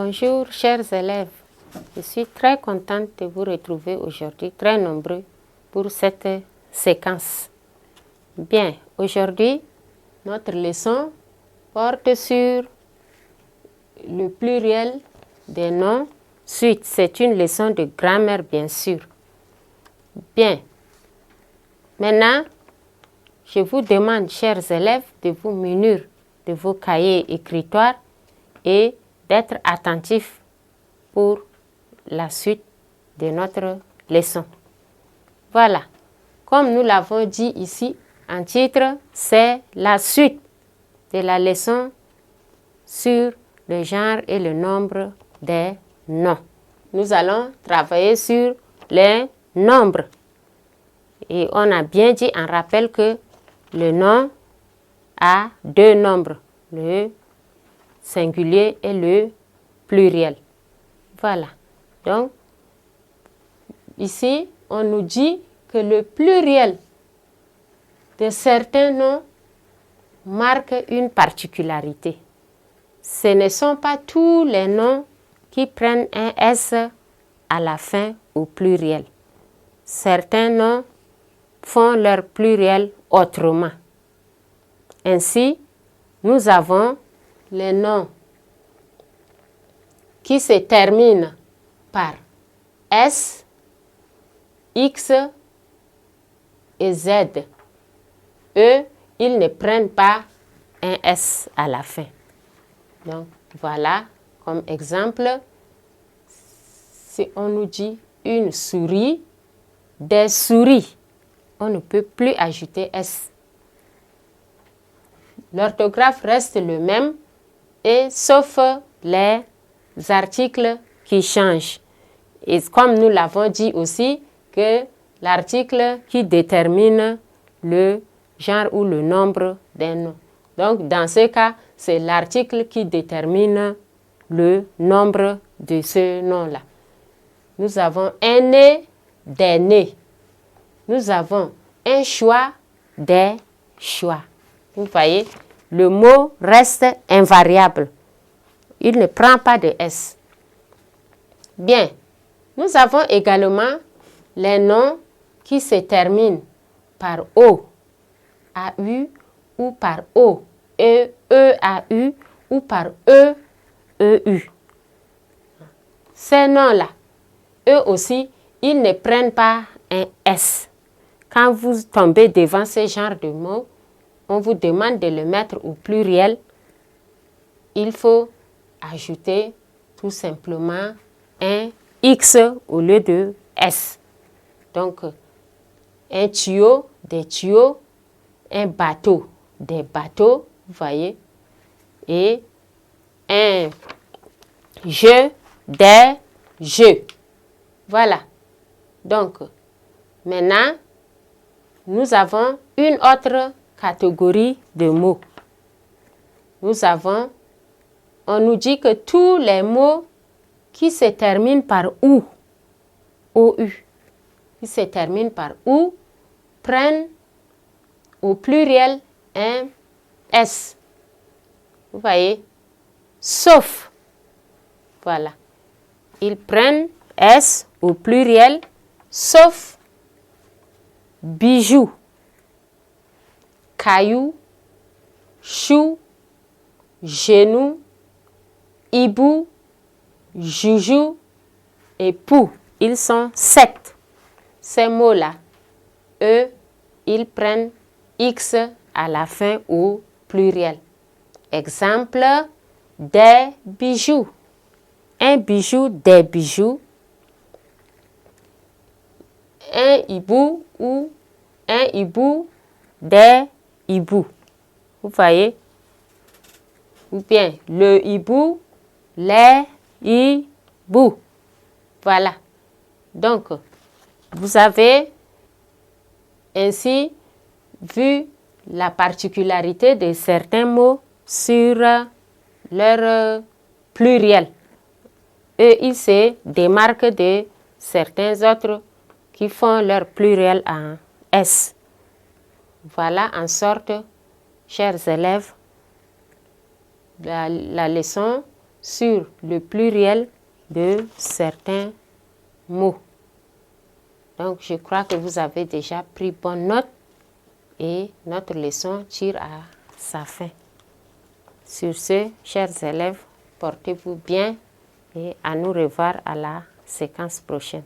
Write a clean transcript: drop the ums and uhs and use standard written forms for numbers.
Bonjour chers élèves, je suis très contente de vous retrouver aujourd'hui, très nombreux pour cette séquence. Bien, aujourd'hui, notre leçon porte sur le pluriel des noms. Suite, c'est une leçon de grammaire bien sûr. Bien, maintenant, je vous demande, chers élèves, de vous munir de vos cahiers écritoires et d'être attentifs pour la suite de notre leçon. Voilà, comme nous l'avons dit ici, en titre, c'est la suite de la leçon sur le genre et le nombre des noms. Nous allons travailler sur les nombres. Et on a bien dit en rappel que le nom a deux nombres, le singulier et le pluriel. Voilà. Donc, ici, on nous dit que le pluriel de certains noms marque une particularité. Ce ne sont pas tous les noms qui prennent un S à la fin au pluriel. Certains noms font leur pluriel autrement. Ainsi, nous avons les noms qui se terminent par S, X et Z. Eux, ils ne prennent pas un S à la fin. Donc, voilà comme exemple, si on nous dit une souris, des souris, on ne peut plus ajouter S. L'orthographe reste le même, et sauf les articles qui changent. Et comme nous l'avons dit aussi, que l'article qui détermine le genre ou le nombre d'un nom. Donc, dans ce cas, c'est l'article qui détermine le nombre de ce nom-là. Nous avons un nez, des nez. Nous avons un choix, des choix. Vous voyez, le mot reste invariable. Il ne prend pas de S. Bien, nous avons également les noms qui se terminent par O, AU ou par O, EAU ou par EEU. Ces noms-là, eux aussi, ils ne prennent pas un S. Quand vous tombez devant ce genre de mots, on vous demande de le mettre au pluriel. Il faut ajouter tout simplement un X au lieu de S. Donc, un tuyau, des tuyaux, un bateau, des bateaux, vous voyez, et un jeu, des jeux. Voilà. Donc, maintenant, nous avons une autre catégorie de mots. On nous dit que tous les mots qui se terminent par OU, OU, qui se terminent par OU, prennent au pluriel un S. Vous voyez? Sauf, voilà, ils prennent S au pluriel, sauf bijoux, caillou, chou, genou, hibou, joujou et pou. Ils sont 7. Ces mots-là, eux, ils prennent X à la fin au pluriel. Exemple, des bijoux. Un bijou, des bijoux. Un hibou ou un hibou, des hiboux. Vous voyez? Ou bien le hibou, les hiboux. Voilà. Donc, vous avez ainsi vu la particularité de certains mots sur leur pluriel. Eux, ils se démarquent de certains autres qui font leur pluriel en S. Voilà en sorte, chers élèves, la leçon sur le pluriel de certains mots. Donc, je crois que vous avez déjà pris bonne note et notre leçon tire à sa fin. Sur ce, chers élèves, portez-vous bien et à nous revoir à la séquence prochaine.